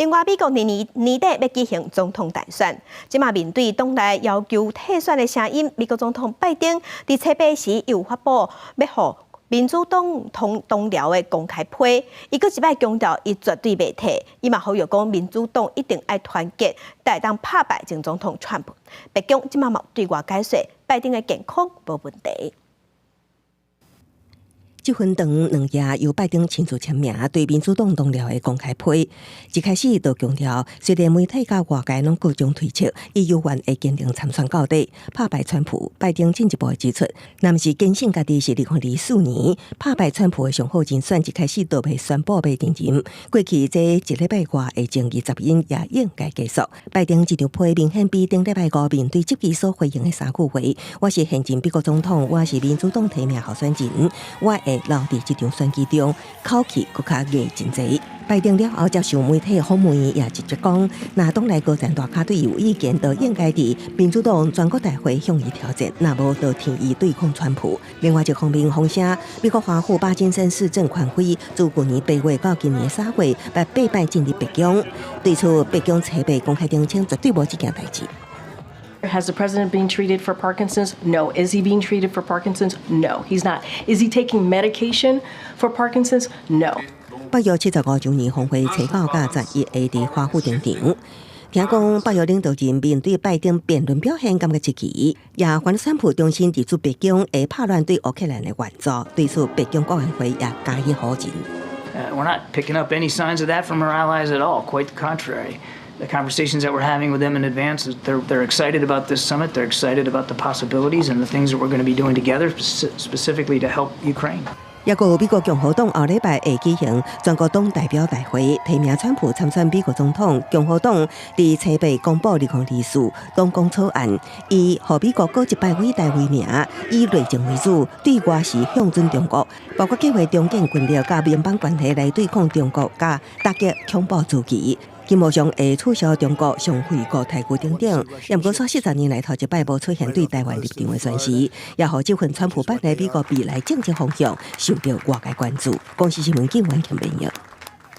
另外，美国年底要举行总统大选，即马面对党内要求退选的声音，美国总统拜登伫七八时又发布要互民主党同僚的公开批，伊阁一摆强调，伊绝对袂退，伊嘛呼吁讲民主党一定要团结，才会当拍败前总统川普。白宫即马嘛对外解说，拜登的健康无问题。这份长2页由拜登亲自签名，对民主党同僚的公开批，一开始就强调，虽然媒体甲外界拢各种推测，伊有愿会坚定参选到底，拍败川普。拜登进一步指出，若毋是坚信家己是2024年拍败川普的上好人选，一开始都未宣布要连任。过去这1礼拜外的争议集因也应该结束。拜登这场批明显比顶礼拜5面对质疑所回应的3句话：我是现任美国总统，我是民主党提名候选人，我会留伫这场选举中，口气更加硬真济。拜登了后接受媒体访问，也直接讲，若党内高层大咖对伊有意见，就应该伫民主党全国大会向伊挑战，若无就听伊对抗川普。另外一方面，风声美国华府巴金森市政权会自去年8月到今年3月，把8摆进入白宫，对此白宫车牌公开澄清，绝对无这件代志。Has the president been treated for Parkinson's? No. Is he being treated for Parkinson's? No, he's not. Is he taking medication for Parkinson's? No. 8月75周年峰会初9甲11会伫华府登场。听讲8月领导人面对拜登辩论表现感觉积极，也反川普中心提出白宫会拍乱对乌克兰的援助，对此白宫国安会也加以好评。We're not picking up any signs of that from our allies at all. Quite the contrary. The conversations that we're having with them in advance, they're excited about this summit. They're excited about the possibilities and the things that we're going to be doing together, specifically to help Ukraine. 也有美国共和党后礼拜会举行全国党代表大会，提名川普参选美国总统。共和党伫7月公布2024党纲草案，以互美国搁一摆伟大为名，以内政为主，对外是向准中国，包括计划重建军力甲联邦关系来对抗中国，甲打击恐怖主义。金模上会取消中国上惠国待遇等等，也不过说40年来头一摆无出现对台湾立场的宣示，也互这份川普办的美国未来政治方向受到外界关注。广西新闻记者陈明玉。